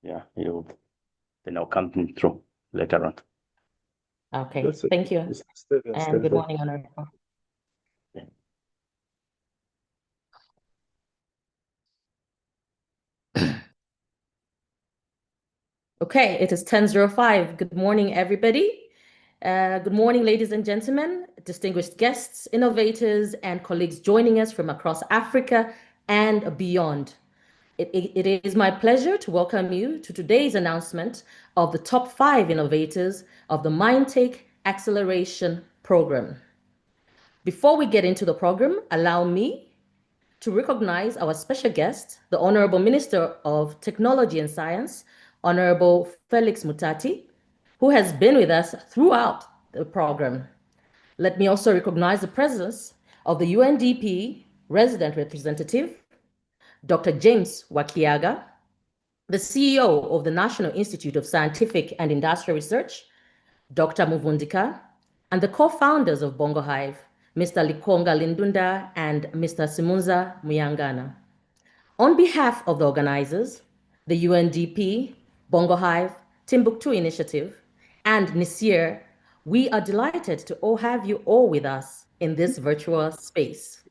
Yeah, he'll then I'll come through later on. Okay, thank you. And good morning, Honourable. Yeah. Okay, it is 10:05. Good morning, everybody. Good morning, ladies and gentlemen, distinguished guests, innovators, and colleagues joining us from across Africa and beyond. It is my pleasure to welcome you to today's announcement of the top 5 innovators of the MineTech Acceleration Program. Before we get into the program, allow me to recognize our special guest, the Honourable Minister of Technology and Science, Honourable Felix Mutati, who has been with us throughout the program. Let me also recognize the presence of the UNDP Resident Representative, Dr. James Wakiaga, the CEO of the National Institute of Scientific and Industrial Research, Dr. Muvundika, and the co-founders of Bongo Hive, Mr. Likonga Lindunda and Mr. Simunza Muyangana. On behalf of the organizers, the UNDP, Bongo Hive, Timbuktoo Initiative, and Nisir, we are delighted to have you all with us in this virtual space.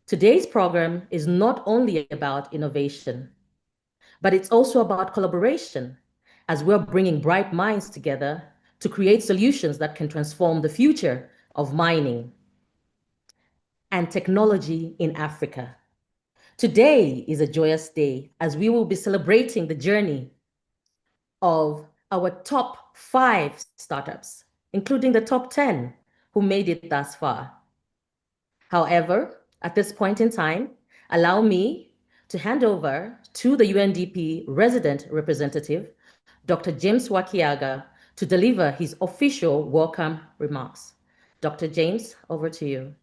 Today's program is not only about innovation, but it's also about collaboration, as we're bringing bright minds together to create solutions that can transform the future of mining and technology in Africa. Today is a joyous day as we will be celebrating the journey of our top 5 startups, including the top 10 who made it thus far. However, at this point in time, allow me to hand over to the UNDP Resident Representative, Dr. James Wakiaga, to deliver his official welcome remarks. Dr. James, over to you.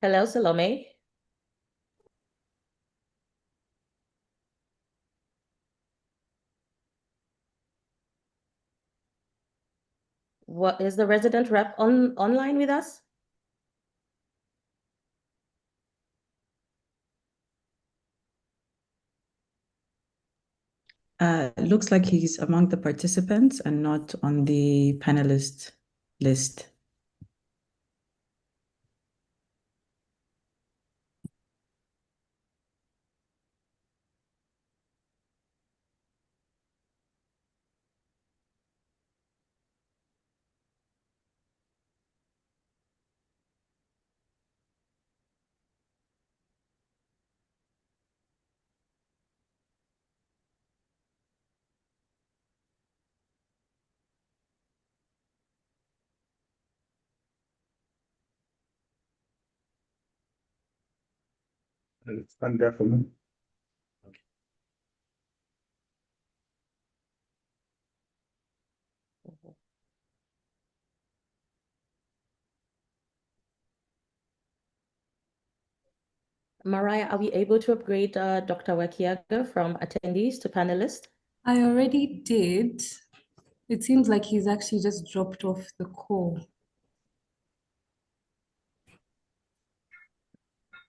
Hello, Salome. What is the resident rep online with us? Looks like he's among the participants and not on the panelist list. It's done there for me. Okay. Mariah, are we able to upgrade Dr. Wakiaga from attendees to panelist? I already did. It seems like he's actually just dropped off the call.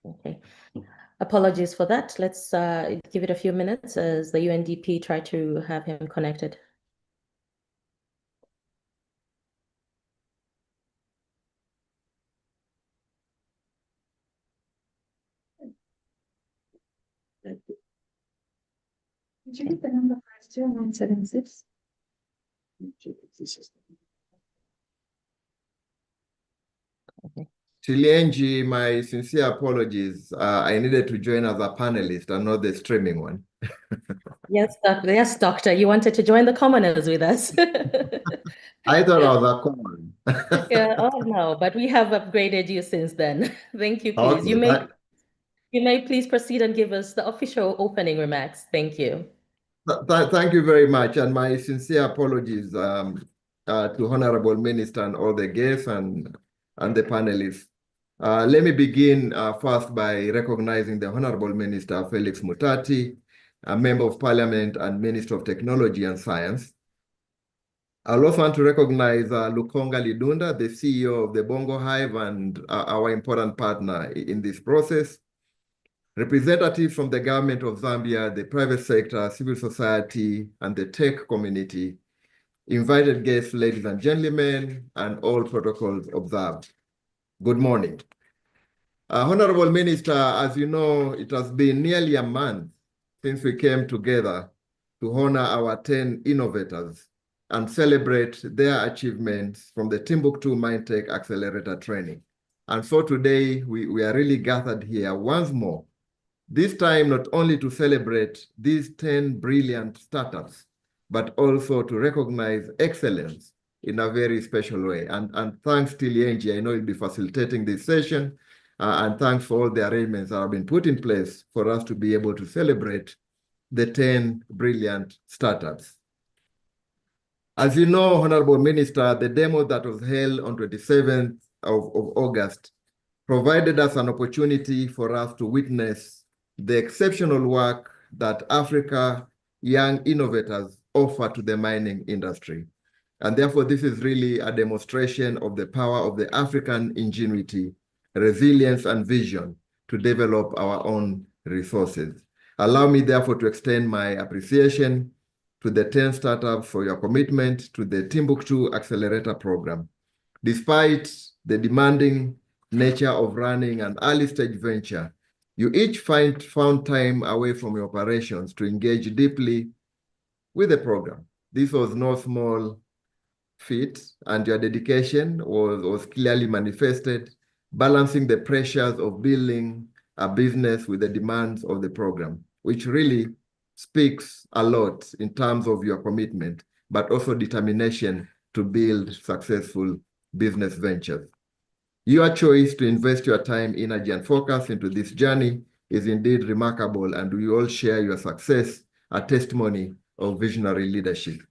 Okay. Apologies for that. Let's give it a few minutes as the UNDP try to have him connected. Did you get the number first, 0976? Okay. Chilienji, my sincere apologies. I needed to join as a panelist and not the streaming one. Yes, doctor. You wanted to join the commoners with us. I thought I was a common. Yeah, oh no, but we have upgraded you since then. Thank you, please. Okay, You may please proceed and give us the official opening remarks. Thank you. Thank you very much, and my sincere apologies. to Honorable Minister and all the guests and the panelists. Let me begin first by recognizing the Honorable Minister Felix Mutati, a Member of Parliament and Minister of Technology and Science. I also want to recognize Lukonga Lidunda, the CEO of the Bongo Hive and our important partner in this process. Representatives from the government of Zambia, the private sector, civil society, and the tech community, invited guests, ladies and gentlemen, and all protocols observed. Good morning. Honorable Minister, as you know, it has been nearly a month since we came together to honor our 10 innovators and celebrate their achievements from the Timbuktoo MineTech Accelerator training. And so today, we are really gathered here once more, this time not only to celebrate these 10 brilliant startups, but also to recognize excellence in a very special way. And thanks to Lienji, I know you'll be facilitating this session, and thanks for all the arrangements that have been put in place for us to be able to celebrate the 10 brilliant startups. As you know, Honorable Minister, the demo that was held on 27th of August provided us an opportunity for us to witness the exceptional work that Africa young innovators offer to the mining industry. And therefore, this is really a demonstration of the power of the African ingenuity, resilience, and vision to develop our own resources. Allow me, therefore, to extend my appreciation to the 10 startups for your commitment to the Timbuktoo Accelerator program. Despite the demanding nature of running an early-stage venture, you each found time away from your operations to engage deeply with the program. This was no small feat, and your dedication was clearly manifested, balancing the pressures of building a business with the demands of the program, which really speaks a lot in terms of your commitment, but also determination to build successful business ventures. Your choice to invest your time, energy, and focus into this journey is indeed remarkable, and we all share your success, a testimony of visionary leadership.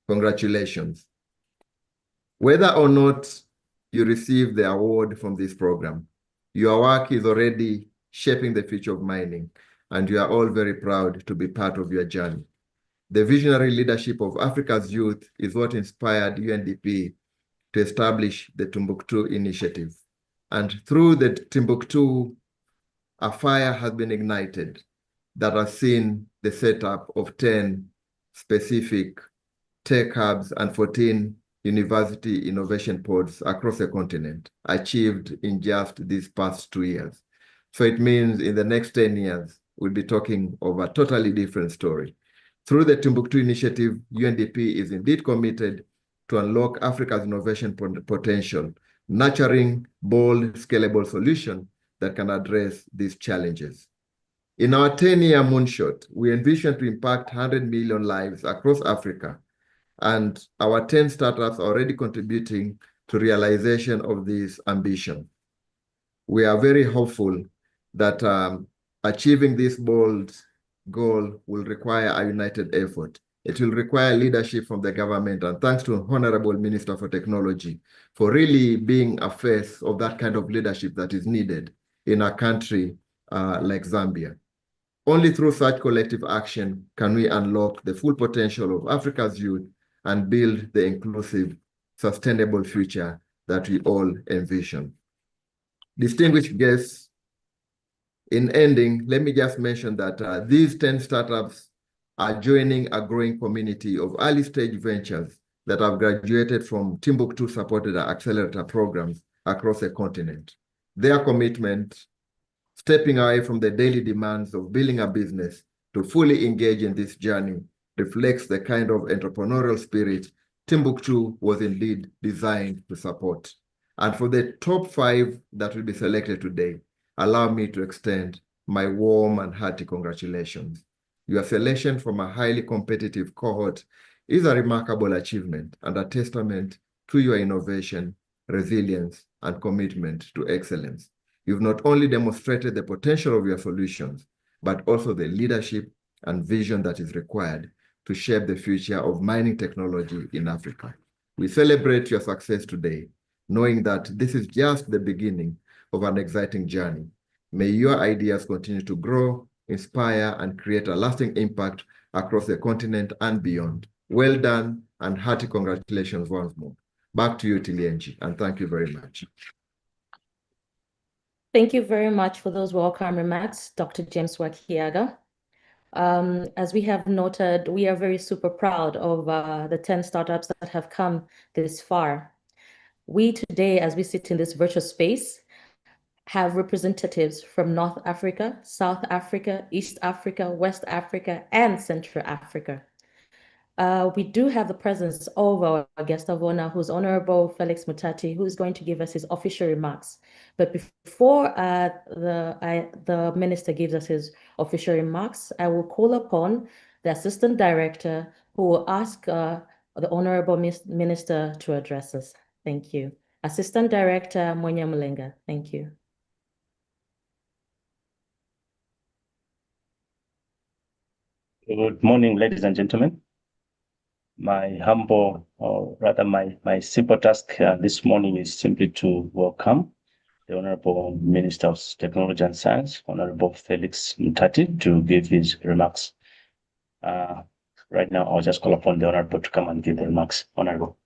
Congratulations. Whether or not you receive the award from this program, your work is already shaping the future of mining, and you are all very proud to be part of your journey. The visionary leadership of Africa's youth is what inspired UNDP to establish the Timbuktoo Initiative. And through the Timbuktoo, a fire has been ignited that has seen the setup of 10 specific tech hubs and 14 university innovation pods across the continent, achieved in just these past 2 years. So it means in the next 10 years, we'll be talking of a totally different story. Through the Timbuktoo Initiative, UNDP is indeed committed to unlock Africa's innovation potential, nurturing bold, scalable solutions that can address these challenges. In our 10-year moonshot, we envision to impact 100 million lives across Africa, and our 10 startups are already contributing to realization of this ambition. We are very hopeful that achieving this bold goal will require a united effort. It will require leadership from the government, and thanks to Honourable Minister for Technology for really being a face of that kind of leadership that is needed in a country like Zambia. Only through such collective action can we unlock the full potential of Africa's youth and build the inclusive, sustainable future that we all envision. Distinguished guests, in ending, let me just mention that these 10 startups are joining a growing community of early-stage ventures that have graduated from Timbuktoo-supported accelerator programs across the continent. Their commitment, stepping away from the daily demands of building a business to fully engage in this journey, reflects the kind of entrepreneurial spirit Timbuktoo was indeed designed to support. And for the top 5 that will be selected today, allow me to extend my warm and hearty congratulations. Your selection from a highly competitive cohort is a remarkable achievement and a testament to your innovation, resilience, and commitment to excellence. You've not only demonstrated the potential of your solutions, but also the leadership and vision that is required to shape the future of mining technology in Africa. We celebrate your success today, knowing that this is just the beginning of an exciting journey. May your ideas continue to grow, inspire, and create a lasting impact across the continent and beyond. Well done, and hearty congratulations once more. Back to you, Tilienji, and thank you very much. Thank you very much for those welcome remarks, Dr. James Wakiaga. As we have noted, we are very super proud of the 10 startups that have come this far. We today, as we sit in this virtual space, have representatives from North Africa, South Africa, East Africa, West Africa, and Central Africa. We do have the presence of our guest of honor, who's Honourable Felix Mutati, who is going to give us his official remarks. But before the minister gives us his official remarks, I will call upon the Assistant Director, who will ask the Honourable Minister to address us. Thank you. Assistant Director Monya Mulenga, thank you. Good morning, ladies and gentlemen. My humble, or rather my simple task this morning is simply to welcome the Honourable Minister of Technology and Science, Honourable Felix Mutati, to give his remarks. Right now, I'll just call upon the Honourable to come and give the remarks. Honourable.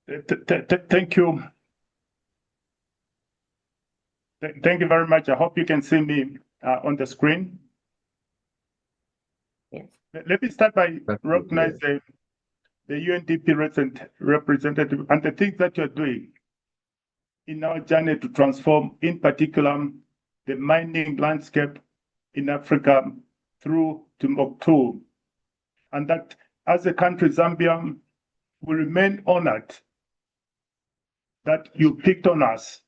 Thank you. Thank you very much. I hope you can see me on the screen. Yes. Let me start by recognizing the UNDP Resident Representative and the things that you're doing in our journey to transform, in particular, the mining landscape in Africa through Timbuktoo. And that as a country, Zambia, we remain honored that you picked on us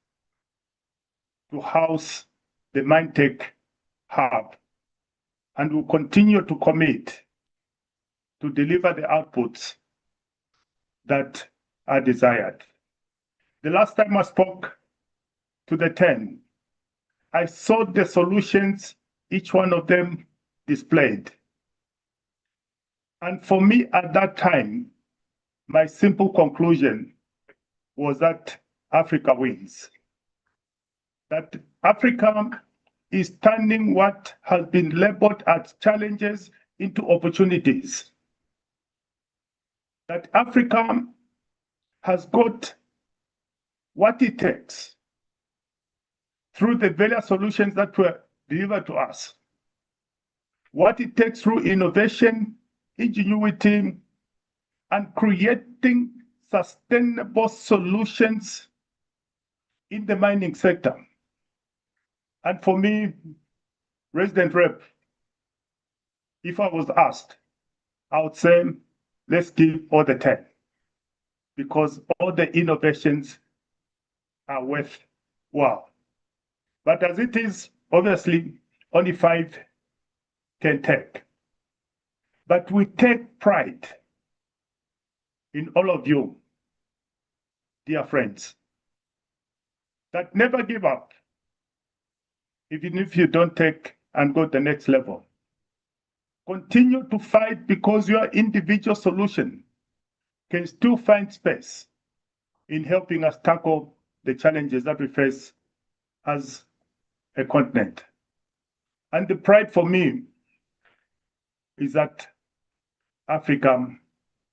to house the MineTech Hub, and will continue to commit to deliver the outputs that are desired. The last time I spoke to the 10, I saw the solutions, each one of them displayed. And for me at that time, my simple conclusion was that Africa wins. That Africa is turning what has been labeled as challenges into opportunities. That Africa has got what it takes through the various solutions that were delivered to us, what it takes through innovation, ingenuity, and creating sustainable solutions in the mining sector. And for me, Resident Rep, if I was asked, I would say, let's give all the 10, because all the innovations are worthwhile. But as it is, obviously, only 5 can take. But we take pride in all of you, dear friends, that never give up, even if you don't take and go to the next level. Continue to fight, because your individual solution can still find space in helping us tackle the challenges that we face as a continent. And the pride for me is that Africa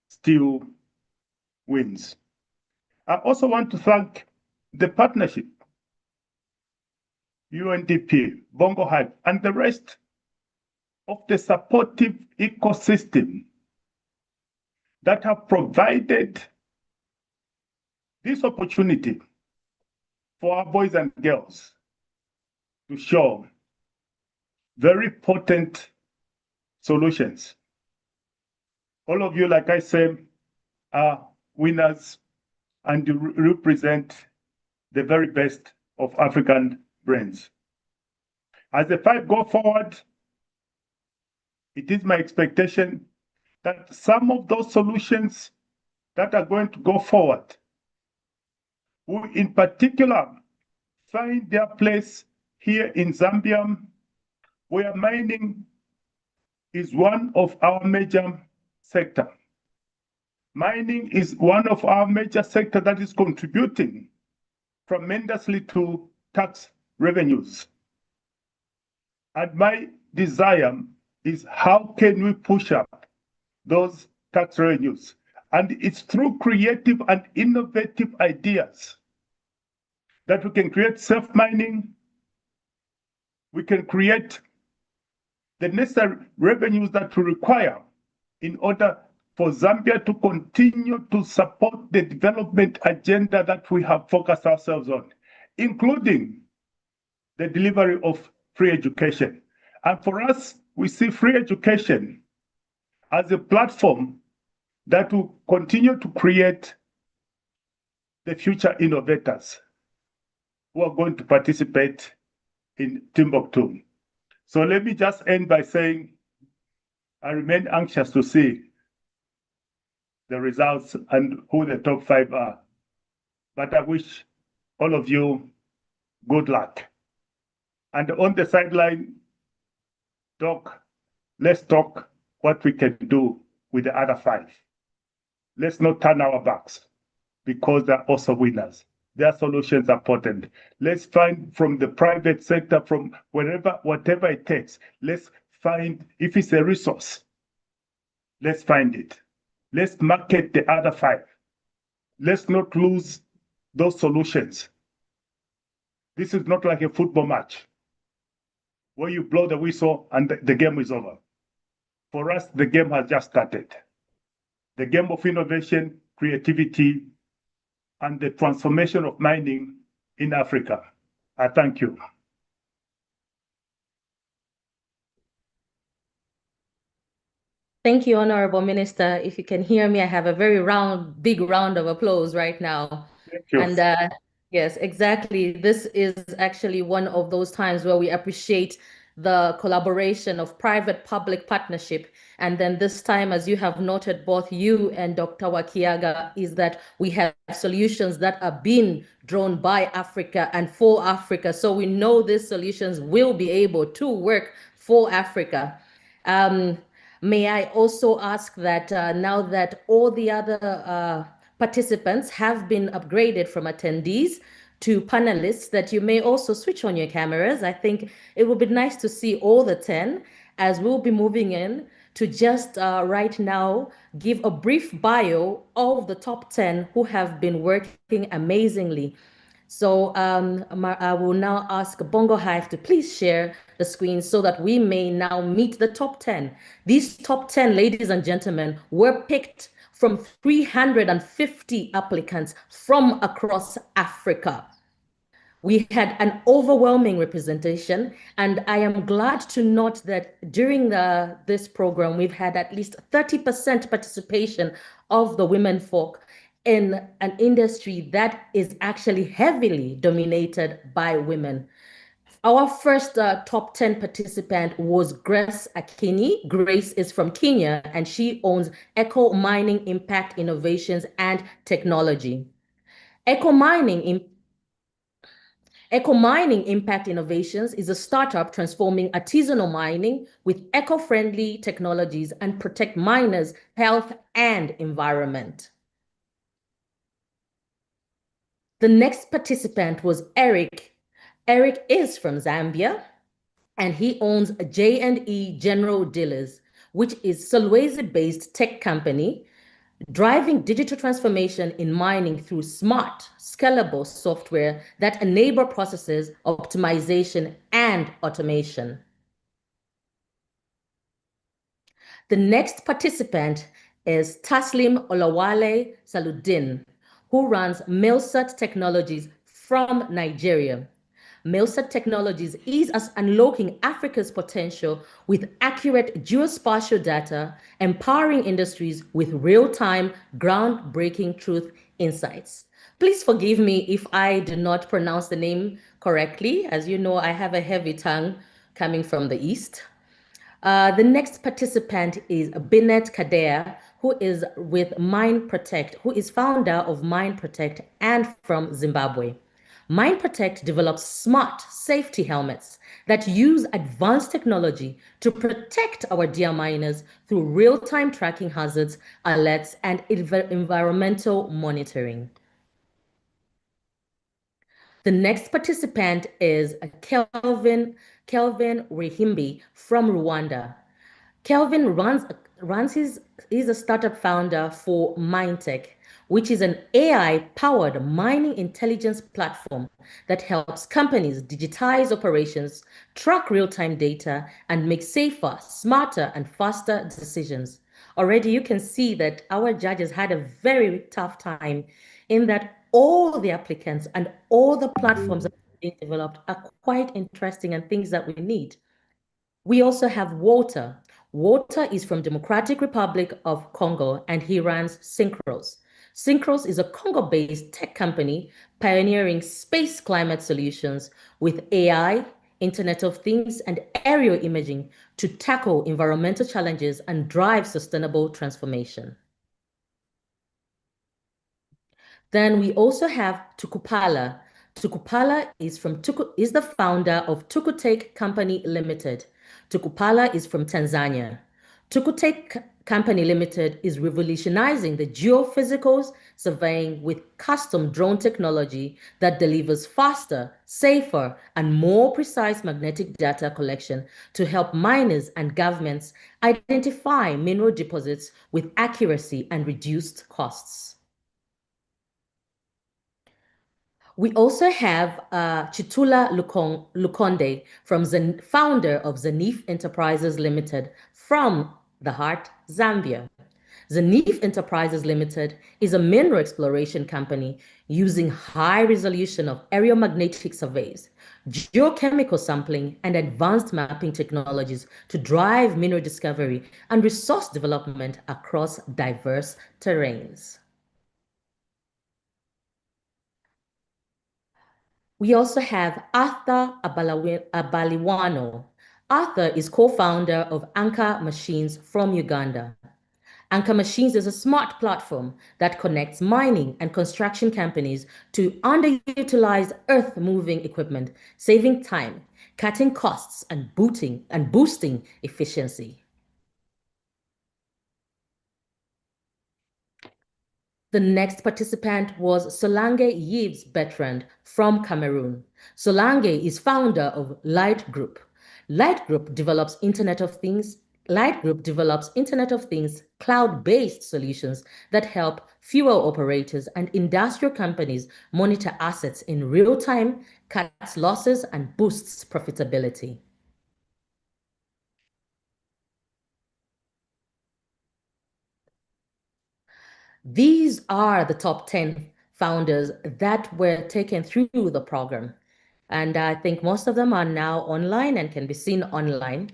still wins. I also want to thank the partnership, UNDP, Bongo Hive, and the rest of the supportive ecosystem that have provided this opportunity for our boys and girls to show very potent solutions. All of you, like I said, are winners, and you represent the very best of African brains. As the fight go forward, it is my expectation that some of those solutions that are going to go forward will in particular find their place here in Zambia, where mining is one of our major sector. Mining is one of our major sectors that is contributing tremendously to tax revenues. And my desire is how can we push up those tax revenues? And it's through creative and innovative ideas that we can create self-mining, we can create the necessary revenues that we require in order for Zambia to continue to support the development agenda that we have focused ourselves on, including the delivery of free education. And for us, we see free education as a platform that will continue to create the future innovators who are going to participate in Timbuktu. So let me just end by saying I remain anxious to see the results and who the top 5 are. But I wish all of you good luck. And on the sideline, Doc, let's talk what we can do with the other 5. Let's not turn our backs because they're also winners. Their solutions are potent. Let's find from the private sector, from wherever, whatever it takes. Let's find, if it's a resource, let's find it. Let's market the other 5. Let's not lose those solutions. This is not like a football match where you blow the whistle and the game is over. For us, the game has just started. The game of innovation, creativity, and the transformation of mining in Africa. I thank you. Thank you, Honourable Minister. If you can hear me, I have a very big round of applause right now. Thank you. And yes, exactly. This is actually one of those times where we appreciate the collaboration of private-public partnership. And then this time, as you have noted, both you and Dr. Wakiaga, is that we have solutions that are being drawn by Africa and for Africa. So we know these solutions will be able to work for Africa. May I also ask that now that all the other participants have been upgraded from attendees to panelists, that you may also switch on your cameras. I think it would be nice to see all the 10 as we'll be moving in to just right now give a brief bio of the top 10 who have been working amazingly. So I will now ask Bongo Hive to please share the screen so that we may now meet the top 10. These top 10, ladies and gentlemen, were picked from 350 applicants from across Africa. We had an overwhelming representation, and I am glad to note that during this program, we've had at least 30% participation of the women folk in an industry that is actually heavily dominated by women. Our first top 10 participant was Grace Akini. Grace is from Kenya, and she owns Eco Mining Impact Innovations and Technology. Eco Mining Impact Innovations is a startup transforming artisanal mining with eco-friendly technologies and protect miners' health and environment. The next participant was Eric. Eric is from Zambia, and he owns J&E General Dealers, which is Solwezi-based tech company driving digital transformation in mining through smart, scalable software that enable processes, optimization, and automation. The next participant is Taslim Olawale Saludin, who runs Milsat Technologies from Nigeria. Milsat Technologies is unlocking Africa's potential with accurate geospatial data, empowering industries with real-time, groundbreaking truth insights. Please forgive me if I do not pronounce the name correctly. As you know, I have a heavy tongue coming from the East. The next participant is Binet Kadea, who is with Mine Protect, who is founder of Mine Protect and from Zimbabwe. MineProtect develops smart safety helmets that use advanced technology to protect our dear miners through real-time tracking hazards, alerts, and environmental monitoring. The next participant is Kelvin Rehimbi from Rwanda. Kelvin is a startup founder for MineTech, which is an AI-powered mining intelligence platform that helps companies digitize operations, track real-time data, and make safer, smarter, and faster decisions. Already you can see that our judges had a very tough time in that all the applicants and all the platforms that are being developed are quite interesting and things that we need. We also have Walter. Walter is from Democratic Republic of Congo and he runs Synchros. Synchros is a Congo-based tech company pioneering space climate solutions with AI, Internet of Things, and aerial imaging to tackle environmental challenges and drive sustainable transformation. Then we also have Tukupala. Tukupala is the founder of Tukutek Company Limited. Tukupala is from Tanzania. Tukutek Company Limited is revolutionizing the geophysical surveying with custom drone technology that delivers faster, safer, and more precise magnetic data collection to help miners and governments identify mineral deposits with accuracy and reduced costs. We also have Chitula Lukonde, founder of Zanif Enterprises Limited from the heart, Zambia. Zanif Enterprises Limited is a mineral exploration company using high resolution of aeromagnetic surveys, geochemical sampling, and advanced mapping technologies to drive mineral discovery and resource development across diverse terrains. We also have Arthur Abaliwano. Arthur is co-founder of Anchor Machines from Uganda. Anchor Machines is a smart platform that connects mining and construction companies to underutilized earth-moving equipment, saving time, cutting costs, and boosting efficiency. The next participant was Solange Yves Bertrand from Cameroon. Solange is founder of Light Group. Light Group develops Internet of Things cloud-based solutions that help fuel operators and industrial companies monitor assets in real time, cuts losses, and boosts profitability. These are the top 10 founders that were taken through the program. And I think most of them are now online and can be seen online.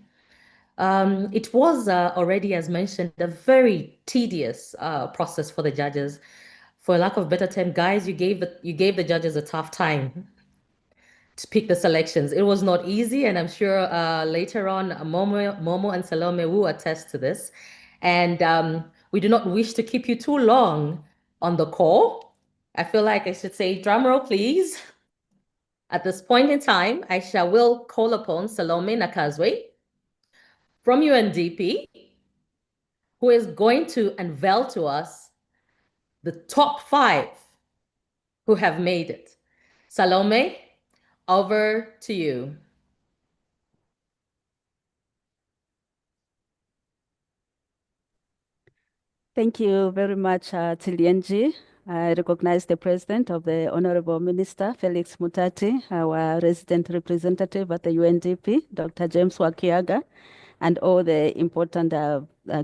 It was already, as mentioned, a very tedious process for the judges. For lack of better term, guys, you gave the judges a tough time to pick the selections. It was not easy, and I'm sure later on, Momo and Salome will attest to this. And we do not wish to keep you too long on the call. I feel like I should say, drum roll, please. At this point in time, I will call upon Salome Nakazwe from UNDP, who is going to unveil to us the top 5 who have made it. Salome, over to you. Thank you very much, Tilienji. I recognize the President of the Honourable Minister, Felix Mutati, our Resident Representative at the UNDP, Dr. James Wakiaga, and all the important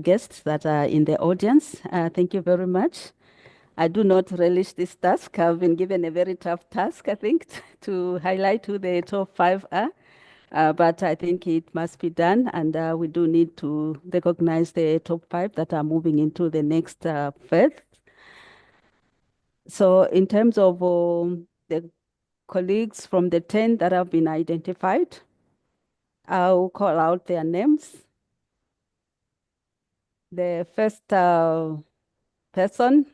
guests that are in the audience. Thank you very much. I do not relish this task. I've been given a very tough task, I think, to highlight who the top 5 are. But I think it must be done, and we do need to recognize the top 5 that are moving into the next phase. So in terms of the colleagues from the 10 that have been identified, I'll call out their names. The first person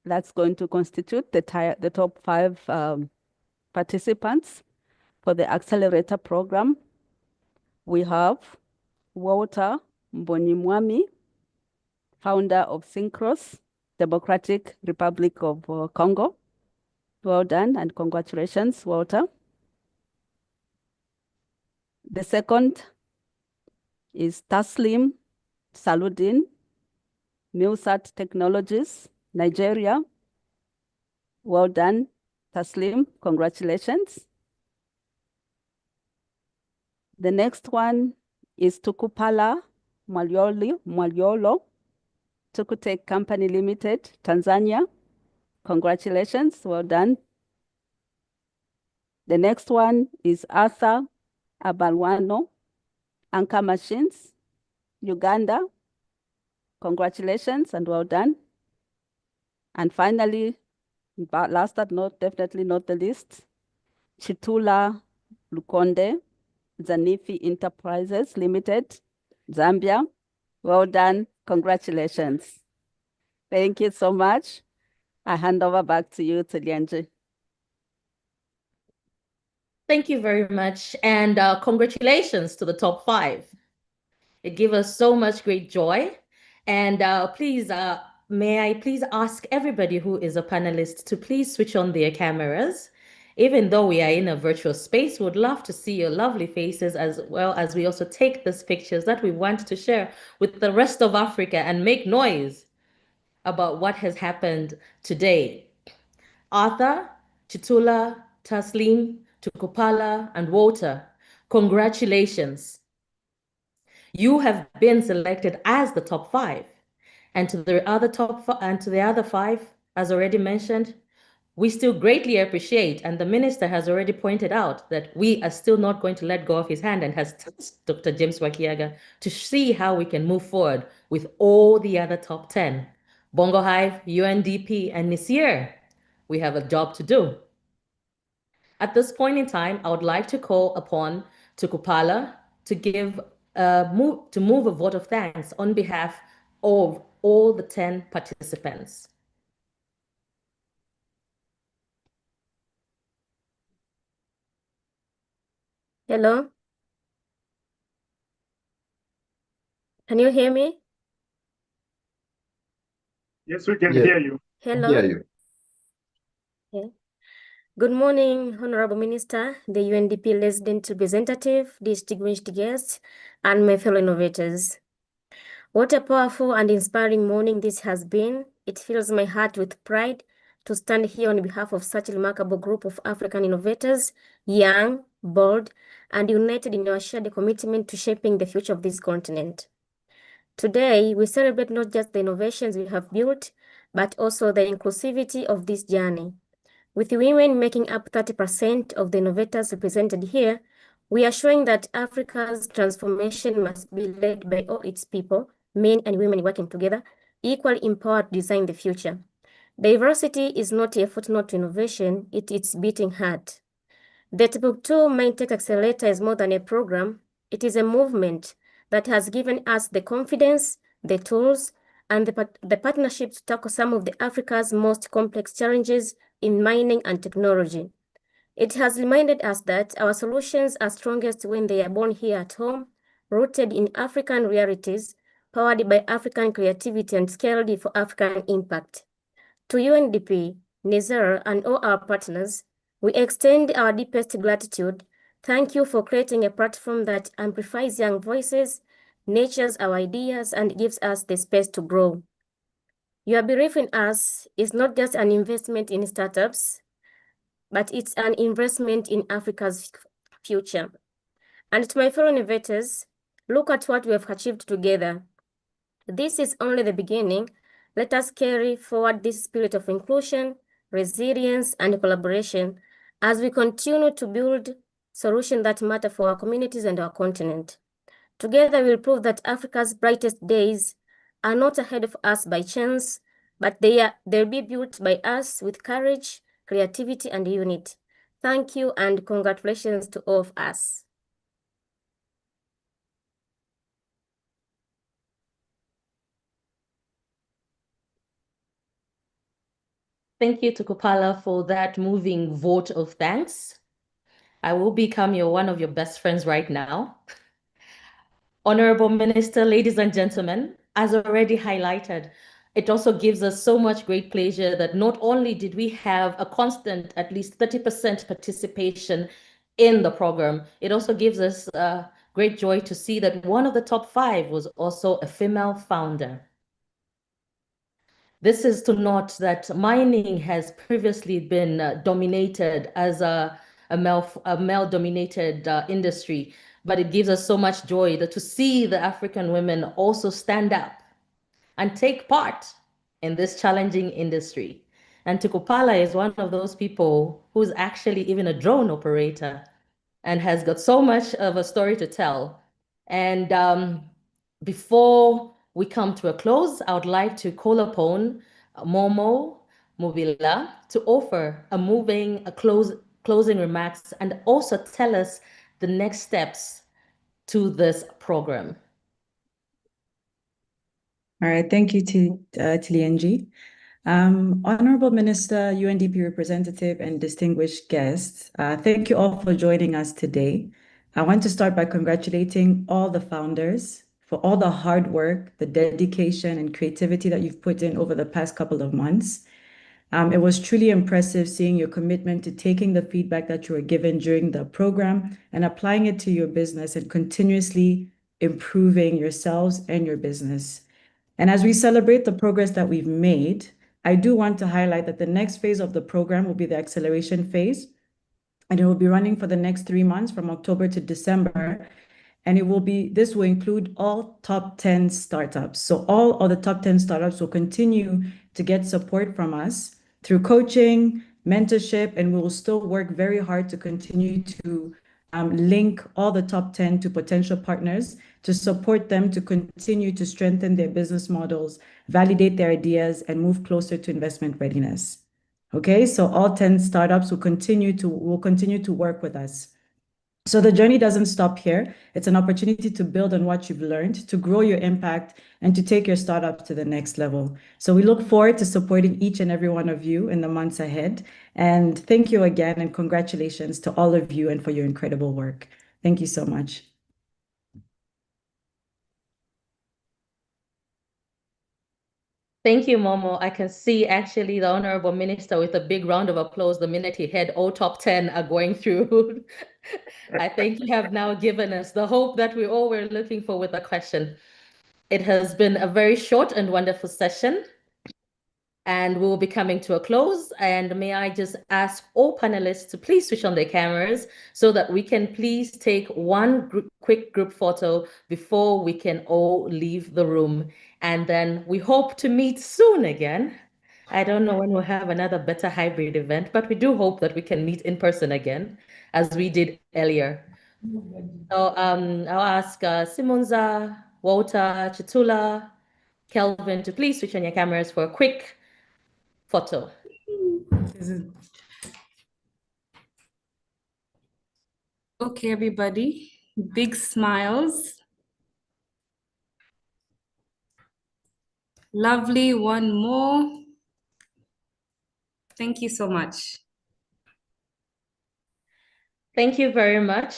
that's going to constitute the top 5 participants for the accelerator program. We have Walter Mbonimwami, founder of Synchros, Democratic Republic of Congo. Well done and congratulations, Walter. The second is Taslim Saludin, Milsat Technologies, Nigeria. Well done, Taslim, congratulations. The next one is Tukupala Mwaliolo, Tukutech Company Limited, Tanzania. Congratulations, well done. The next one is Arthur Abalwano, Anchor Machines, Uganda. Congratulations and well done. And finally, but last but definitely not the least, Chitula Lukonde, Zanifi Enterprises Limited, Zambia. Well done, congratulations. Thank you so much. I hand over back to you, Tilianji. Thank you very much, and congratulations to the top 5. It gave us so much great joy. And please, may I please ask everybody who is a panelist to please switch on their cameras. Even though we are in a virtual space, we would love to see your lovely faces, as well as we also take these pictures that we want to share with the rest of Africa and make noise about what has happened today. Arthur, Chitula, Taslim, Tukupala, and Walter, congratulations. You have been selected as the top 5. And to the other 5, as already mentioned, we still greatly appreciate, and the minister has already pointed out that we are still not going to let go of his hand and has tasked Dr. James Wakiaga to see how we can move forward with all the other top 10. Bongo Hive, UNDP, and Nisir, we have a job to do. At this point in time, I would like to call upon Tukupala to move a vote of thanks on behalf of all the 10 participants. Hello? Can you hear me? Yes, we can Yes. hear you. Hello? Hear you. Okay. Good morning, Honourable Minister, the UNDP Resident Representative, distinguished guests, and my fellow innovators. What a powerful and inspiring morning this has been. It fills my heart with pride to stand here on behalf of such a remarkable group of African innovators, young, bold, and united in our shared commitment to shaping the future of this continent. Today, we celebrate not just the innovations we have built, but also the inclusivity of this journey. With women making up 30% of the innovators represented here, we are showing that Africa's transformation must be led by all its people, men and women working together, equally empowered to design the future. Diversity is not a footnote to innovation, it is beating heart. The Timbuktoo MineTech Accelerator is more than a program, it is a movement that has given us the confidence, the tools, and the partnership to tackle some of the Africa's most complex challenges in mining and technology. It has reminded us that our solutions are strongest when they are born here at home, rooted in African realities, powered by African creativity and scaled for African impact. To UNDP, Nizer, and all our partners, we extend our deepest gratitude. Thank you for creating a platform that amplifies young voices, nurtures our ideas, and gives us the space to grow. Your belief in us is not just an investment in startups, but it's an investment in Africa's future. And to my fellow innovators, look at what we have achieved together. This is only the beginning. Let us carry forward this spirit of inclusion, resilience, and collaboration as we continue to build solutions that matter for our communities and our continent. Together, we'll prove that Africa's brightest days are not ahead of us by chance, but they'll be built by us with courage, creativity, and unity. Thank you and congratulations to all of us. Thank you, Tukupala, for that moving vote of thanks. I will become one of your best friends right now. Honorable Minister, ladies and gentlemen, as already highlighted, it also gives us so much great pleasure that not only did we have a constant, at least 30% participation in the program, it also gives us great joy to see that one of the top 5 was also a female founder. This is to note that mining has previously been dominated as a male-dominated industry, but it gives us so much joy to see the African women also stand up and take part in this challenging industry. And Tukupala is one of those people who's actually even a drone operator and has got so much of a story to tell. And before we come to a close, I would like to call upon Momo Mubila to offer closing remarks and also tell us the next steps to this program. All right, thank you, Tilienji. Honorable Minister, UNDP Representative, and distinguished guests, thank you all for joining us today. I want to start by congratulating all the founders for all the hard work, the dedication, and creativity that you've put in over the past couple of months. It was truly impressive seeing your commitment to taking the feedback that you were given during the program and applying it to your business and continuously improving yourselves and your business. And as we celebrate the progress that we've made, I do want to highlight that the next phase of the program will be the acceleration phase, and it will be running for the next 3 months from October to December. And this will include all top 10 startups. So all of the top 10 startups will continue to get support from us through coaching, mentorship, and we will still work very hard to continue to link all the top 10 to potential partners to support them to continue to strengthen their business models, validate their ideas, and move closer to investment readiness. Okay, so all 10 startups will continue to work with us. So the journey doesn't stop here. It's an opportunity to build on what you've learned, to grow your impact, and to take your startup to the next level. So we look forward to supporting each and every one of you in the months ahead. And thank you again, and congratulations to all of you and for your incredible work. Thank you so much. Thank you, Momo. I can see actually the Honorable Minister with a big round of applause the minute he had all top 10 are going through. I think you have now given us the hope that we all were looking for with the question. It has been a very short and wonderful session, and we will be coming to a close. And may I just ask all panelists to please switch on their cameras so that we can please take one quick group photo before we can all leave the room. And then we hope to meet soon again. I don't know when we'll have another better hybrid event, but we do hope that we can meet in person again, as we did earlier. So I'll ask Simonza, Walter, Chitula, Kelvin to please switch on your cameras for a quick photo. Okay, everybody, big smiles. Lovely, one more. Thank you so much. Thank you very much.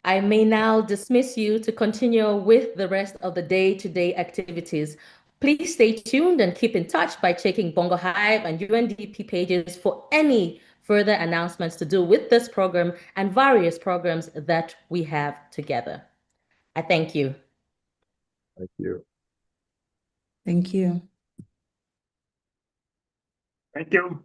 I may now dismiss you to continue with the rest of the day-to-day activities. Please stay tuned and keep in touch by checking Bongo Hive and UNDP pages for any further announcements to do with this program and various programs that we have together. I thank you. Thank you. Thank you. Thank you.